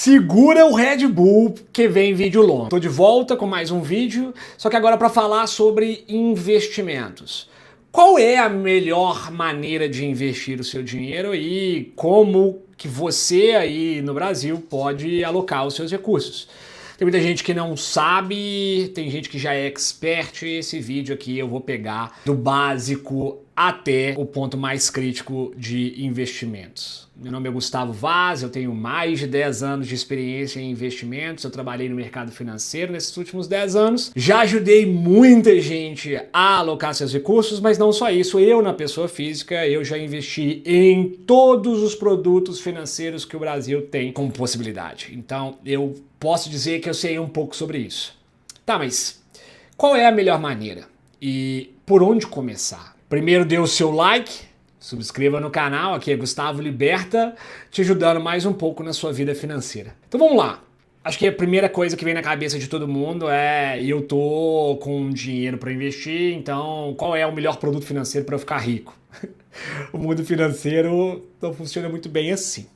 Segura o Red Bull que vem vídeo longo. Tô de volta com mais um vídeo, só que agora para falar sobre investimentos. Qual é a melhor maneira de investir o seu dinheiro e como que você aí no Brasil pode alocar os seus recursos? Tem muita gente que não sabe, tem gente que já é expert. Esse vídeo aqui eu vou pegar do básico até o ponto mais crítico de investimentos. Meu nome é Gustavo Vaz, eu tenho mais de 10 anos de experiência em investimentos, eu trabalhei no mercado financeiro nesses últimos 10 anos, já ajudei muita gente a alocar seus recursos, mas não só isso, eu na pessoa física, eu já investi em todos os produtos financeiros que o Brasil tem como possibilidade. Então eu posso dizer que eu sei um pouco sobre isso. Tá, mas qual é a melhor maneira? E por onde começar? Primeiro dê o seu like, subscreva no canal, aqui é Gustavo Liberta, te ajudando mais um pouco na sua vida financeira. Então vamos lá. Acho que a primeira coisa que vem na cabeça de todo mundo é: eu tô com dinheiro para investir, então qual é o melhor produto financeiro para eu ficar rico? O mundo financeiro não funciona muito bem assim.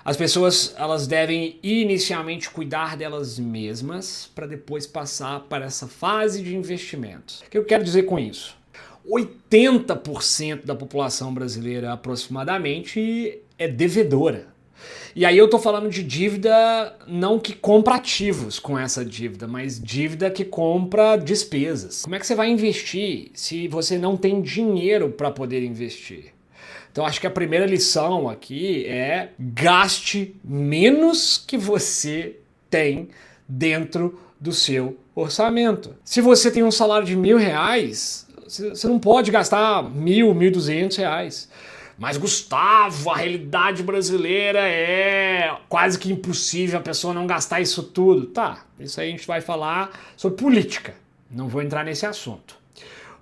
As pessoas, elas devem inicialmente cuidar delas mesmas para depois passar para essa fase de investimentos. O que eu quero dizer com isso? 80% da população brasileira aproximadamente é devedora. E aí eu tô falando de dívida não que compra ativos com essa dívida, mas dívida que compra despesas. Como é que você vai investir se você não tem dinheiro para poder investir? Então acho que a primeira lição aqui é: gaste menos que você tem dentro do seu orçamento. Se você tem um salário de R$1.000, você não pode gastar R$1.000, R$1.200. Mas Gustavo, a realidade brasileira é quase que impossível a pessoa não gastar isso tudo. Tá, isso aí a gente vai falar sobre política. Não vou entrar nesse assunto.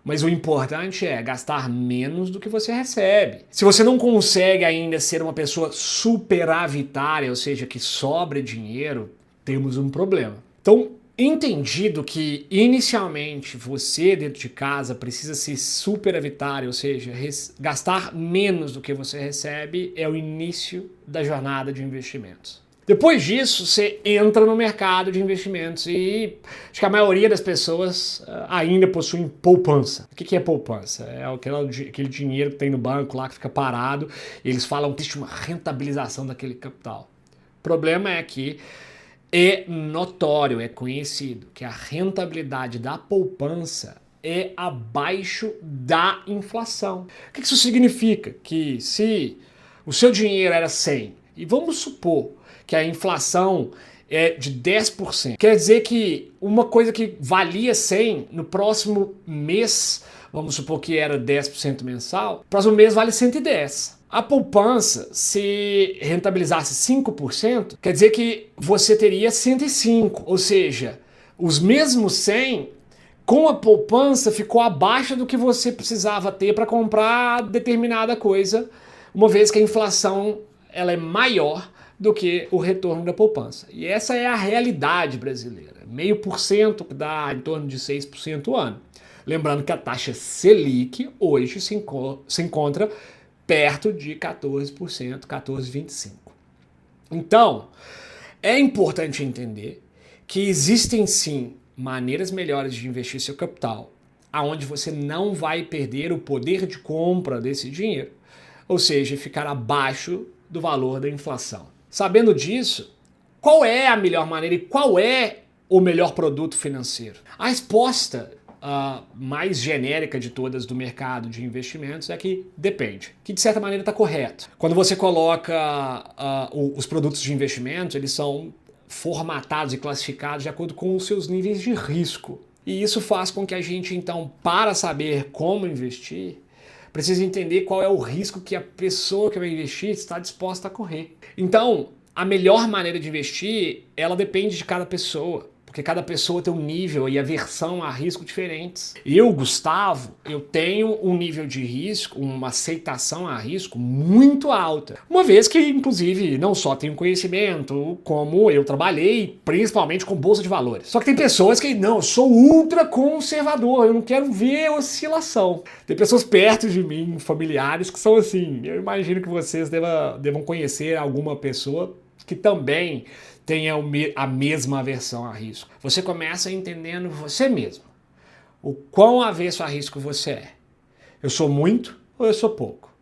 Mas o importante é gastar menos do que você recebe. Se você não consegue ainda ser uma pessoa superavitária, ou seja, que sobra dinheiro, temos um problema. Então, entendido que inicialmente você dentro de casa precisa ser superavitário, ou seja, gastar menos do que você recebe, é o início da jornada de investimentos. Depois disso, você entra no mercado de investimentos e acho que a maioria das pessoas ainda possuem poupança. O que é poupança? É aquele dinheiro que tem no banco lá que fica parado e eles falam que existe uma rentabilização daquele capital. O problema é que é notório, é conhecido que a rentabilidade da poupança é abaixo da inflação. O que isso significa? Que se o seu dinheiro era 100 e vamos supor que a inflação é de 10%. Quer dizer que uma coisa que valia 100, no próximo mês, vamos supor que era 10% mensal, no próximo mês vale 110. A poupança, se rentabilizasse 5%, quer dizer que você teria 105. Ou seja, os mesmos 100, com a poupança, ficou abaixo do que você precisava ter para comprar determinada coisa, uma vez que a inflação ela é maior do que o retorno da poupança. E essa é a realidade brasileira. 0,5% que dá em torno de 6% ao ano. Lembrando que a taxa Selic hoje se encontra perto de 14%, 14,25%. Então, é importante entender que existem sim maneiras melhores de investir seu capital, aonde você não vai perder o poder de compra desse dinheiro, ou seja, ficar abaixo do valor da inflação. Sabendo disso, qual é a melhor maneira e qual é o melhor produto financeiro? A resposta mais genérica de todas do mercado de investimentos é que depende, que de certa maneira está correto. Quando você coloca os produtos de investimento, eles são formatados e classificados de acordo com os seus níveis de risco. E isso faz com que a gente, então, para saber como investir, precisa entender qual é o risco que a pessoa que vai investir está disposta a correr. Então, a melhor maneira de investir, ela depende de cada pessoa, porque cada pessoa tem um nível e aversão a risco diferentes. Eu, Gustavo, eu tenho um nível de risco, uma aceitação a risco muito alta. Uma vez que, inclusive, não só tenho conhecimento, como eu trabalhei principalmente com bolsa de valores. Só que tem pessoas que, não, eu sou ultra conservador, eu não quero ver oscilação. Tem pessoas perto de mim, familiares, que são assim. Eu imagino que vocês devam conhecer alguma pessoa que também tenha a mesma aversão a risco. Você começa entendendo você mesmo, o quão avesso a risco você é. Eu sou muito ou eu sou pouco?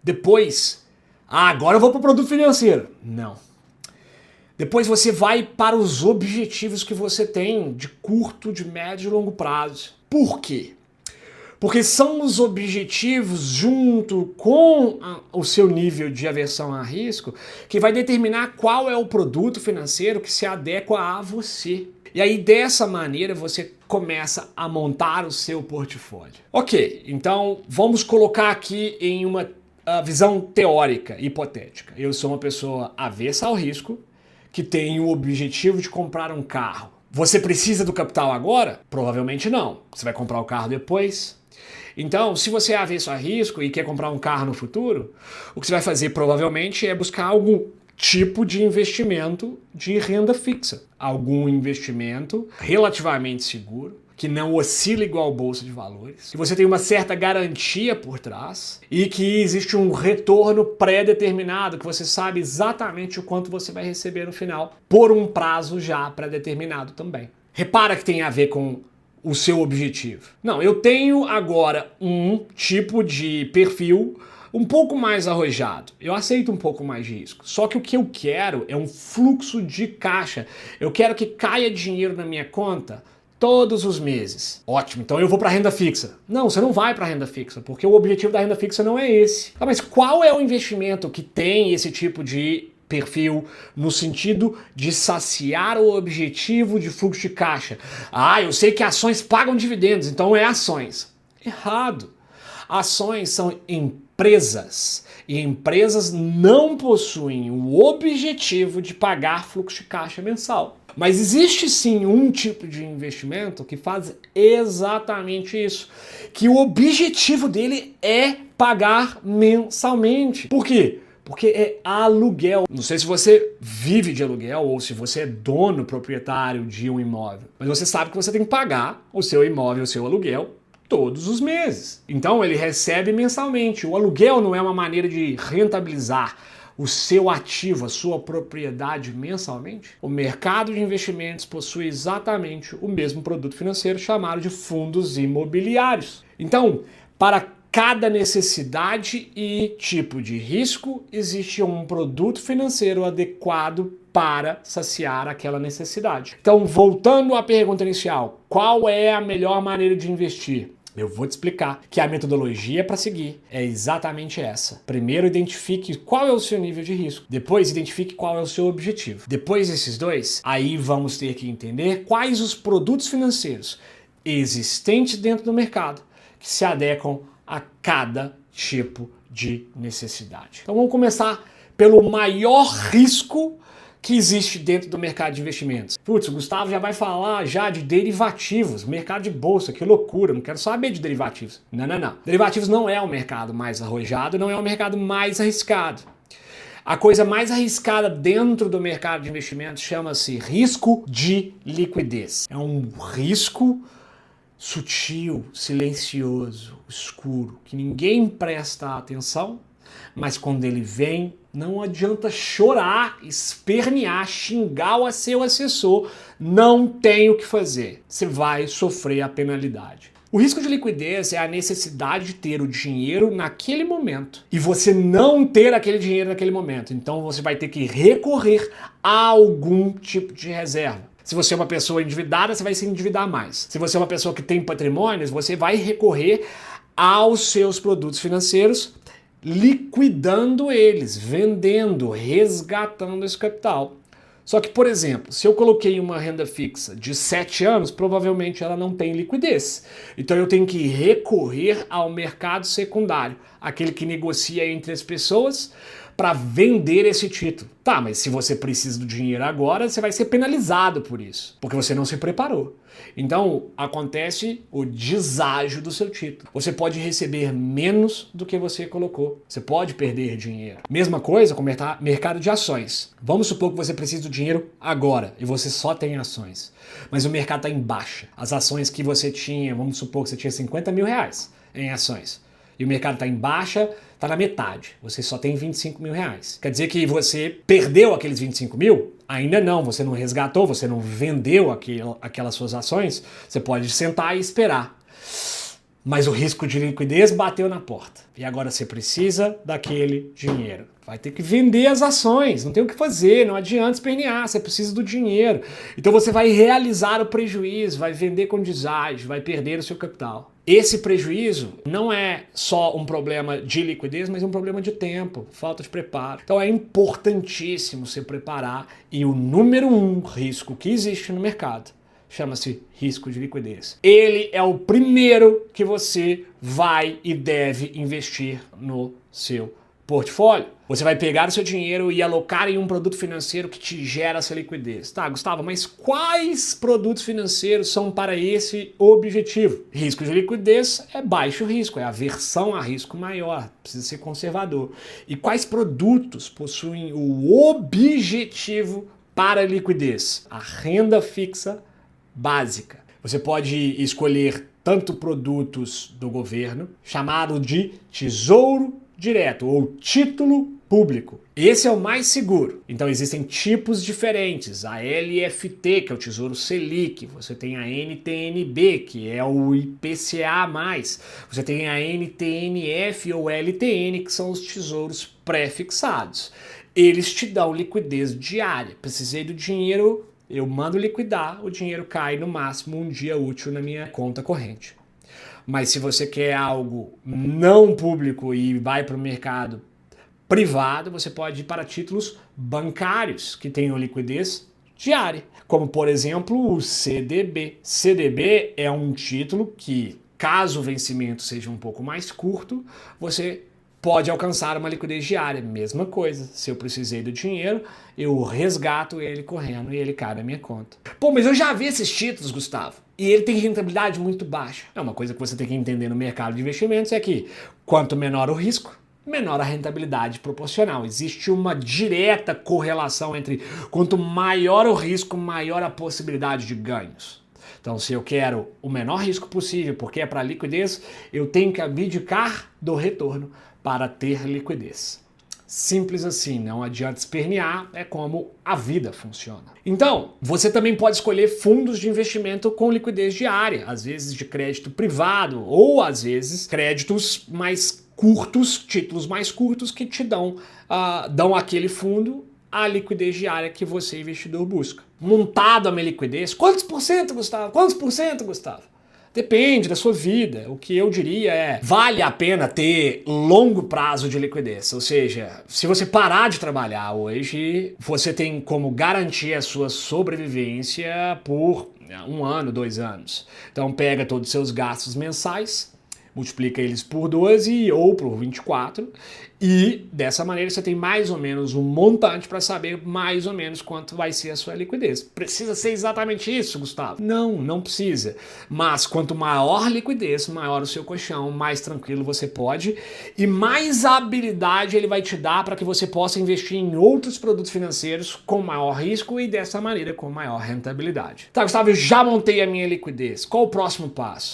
Depois, agora eu vou para o produto financeiro. Não. Depois você vai para os objetivos que você tem de curto, de médio e longo prazo. Por quê? Porque são os objetivos, junto com o seu nível de aversão a risco, que vai determinar qual é o produto financeiro que se adequa a você. E aí, dessa maneira, você começa a montar o seu portfólio. Ok, então vamos colocar aqui em uma visão teórica, hipotética. Eu sou uma pessoa avessa ao risco, que tem o objetivo de comprar um carro. Você precisa do capital agora? Provavelmente não. Você vai comprar o carro depois. Então, se você é avesso a risco e quer comprar um carro no futuro, o que você vai fazer provavelmente é buscar algum tipo de investimento de renda fixa. Algum investimento relativamente seguro, que não oscila igual a bolsa de valores, que você tem uma certa garantia por trás e que existe um retorno pré-determinado, que você sabe exatamente o quanto você vai receber no final, por um prazo já pré-determinado também. Repara que tem a ver com o seu objetivo. Não, eu tenho agora um tipo de perfil um pouco mais arrojado. Eu aceito um pouco mais de risco. Só que o que eu quero é um fluxo de caixa. Eu quero que caia dinheiro na minha conta todos os meses. Ótimo, então eu vou para renda fixa. Não, você não vai para renda fixa, porque o objetivo da renda fixa não é esse. Ah, mas qual é o investimento que tem esse tipo de perfil no sentido de saciar o objetivo de fluxo de caixa? Ah, eu sei que ações pagam dividendos, então é ações. Errado. Ações são empresas e empresas não possuem o objetivo de pagar fluxo de caixa mensal. Mas existe sim um tipo de investimento que faz exatamente isso, que o objetivo dele é pagar mensalmente. Por quê? Porque é aluguel. Não sei se você vive de aluguel ou se você é dono, proprietário de um imóvel, mas você sabe que você tem que pagar o seu imóvel, o seu aluguel, todos os meses. Então ele recebe mensalmente. O aluguel não é uma maneira de rentabilizar o seu ativo, a sua propriedade mensalmente? O mercado de investimentos possui exatamente o mesmo produto financeiro chamado de fundos imobiliários. Então, para cada necessidade e tipo de risco, existe um produto financeiro adequado para saciar aquela necessidade. Então, voltando à pergunta inicial, qual é a melhor maneira de investir? Eu vou te explicar que a metodologia para seguir é exatamente essa. Primeiro, identifique qual é o seu nível de risco. Depois, identifique qual é o seu objetivo. Depois desses dois, aí vamos ter que entender quais os produtos financeiros existentes dentro do mercado que se adequam a cada tipo de necessidade. Então vamos começar pelo maior risco que existe dentro do mercado de investimentos. Putz, o Gustavo já vai falar já de derivativos, mercado de bolsa, que loucura, não quero saber de derivativos. Não, não, não. Derivativos não é o mercado mais arrojado, não é o mercado mais arriscado. A coisa mais arriscada dentro do mercado de investimentos chama-se risco de liquidez. É um risco sutil, silencioso, escuro, que ninguém presta atenção, mas quando ele vem, não adianta chorar, espernear, xingar o seu assessor, não tem o que fazer. Você vai sofrer a penalidade. O risco de liquidez é a necessidade de ter o dinheiro naquele momento e você não ter aquele dinheiro naquele momento. Então você vai ter que recorrer a algum tipo de reserva. Se você é uma pessoa endividada, você vai se endividar mais. Se você é uma pessoa que tem patrimônios, você vai recorrer aos seus produtos financeiros, liquidando eles, vendendo, resgatando esse capital. Só que, por exemplo, se eu coloquei uma renda fixa de 7 anos, provavelmente ela não tem liquidez. Então eu tenho que recorrer ao mercado secundário, aquele que negocia entre as pessoas para vender esse título. Tá, mas se você precisa do dinheiro agora, você vai ser penalizado por isso, porque você não se preparou. Então, acontece o deságio do seu título. Você pode receber menos do que você colocou. Você pode perder dinheiro. Mesma coisa com o mercado de ações. Vamos supor que você precisa do dinheiro agora e você só tem ações. Mas o mercado está em baixa. As ações que você tinha, vamos supor que você tinha 50 mil reais em ações. e o mercado está em baixa, está na metade. Você só tem 25 mil reais. Quer dizer que você perdeu aqueles 25 mil? Ainda não, você não resgatou, você não vendeu aquelas suas ações. Você pode sentar e esperar. Mas o risco de liquidez bateu na porta. E agora você precisa daquele dinheiro. Vai ter que vender as ações, não tem o que fazer, não adianta espernear, você precisa do dinheiro. Então você vai realizar o prejuízo, vai vender com deságio, vai perder o seu capital. Esse prejuízo não é só um problema de liquidez, mas um problema de tempo, falta de preparo. Então é importantíssimo se preparar e o número 1 risco que existe no mercado chama-se risco de liquidez. Ele é o primeiro que você vai e deve investir no seu portfólio. Você vai pegar o seu dinheiro e alocar em um produto financeiro que te gera essa liquidez. Tá, Gustavo, mas quais produtos financeiros são para esse objetivo? Risco de liquidez é baixo risco, é aversão a risco maior, precisa ser conservador. E quais produtos possuem o objetivo para a liquidez? A renda fixa básica. Você pode escolher tanto produtos do governo, chamado de Tesouro Direto ou título público. Esse é o mais seguro. Então existem tipos diferentes. A LFT, que é o Tesouro Selic. Você tem a NTNB, que é o IPCA+. Você tem a NTNF ou LTN, que são os tesouros pré-fixados. Eles te dão liquidez diária. Precisei do dinheiro, eu mando liquidar, o dinheiro cai no máximo um dia útil na minha conta corrente. Mas se você quer algo não público e vai para o mercado privado, você pode ir para títulos bancários que tenham liquidez diária, como por exemplo o CDB. CDB é um título que, caso o vencimento seja um pouco mais curto, você pode alcançar uma liquidez diária. Mesma coisa, se eu precisei do dinheiro, eu resgato ele correndo e ele cai na minha conta. Pô, mas eu já vi esses títulos, Gustavo, e ele tem rentabilidade muito baixa. É uma coisa que você tem que entender no mercado de investimentos, é que quanto menor o risco, menor a rentabilidade proporcional. Existe uma direta correlação entre quanto maior o risco, maior a possibilidade de ganhos. Então, se eu quero o menor risco possível, porque é para liquidez, eu tenho que abdicar do retorno para ter liquidez. Simples assim, não adianta espernear, é como a vida funciona. Então, você também pode escolher fundos de investimento com liquidez diária, às vezes de crédito privado ou às vezes créditos mais curtos, títulos mais curtos que te dão aquele fundo a liquidez diária que você, investidor, busca. Montado a minha liquidez, quantos por cento, Gustavo? Quantos por cento, Gustavo? Depende da sua vida. O que eu diria é, vale a pena ter longo prazo de liquidez. Ou seja, se você parar de trabalhar hoje, você tem como garantir a sua sobrevivência por 1 ano, 2 anos. Então pega todos os seus gastos mensais, multiplica eles por 12 ou por 24 e dessa maneira você tem mais ou menos um montante para saber mais ou menos quanto vai ser a sua liquidez. Precisa ser exatamente isso, Gustavo? Não, não precisa. Mas quanto maior a liquidez, maior o seu colchão, mais tranquilo você pode e mais habilidade ele vai te dar para que você possa investir em outros produtos financeiros com maior risco e dessa maneira com maior rentabilidade. Tá, Gustavo, eu já montei a minha liquidez. Qual o próximo passo?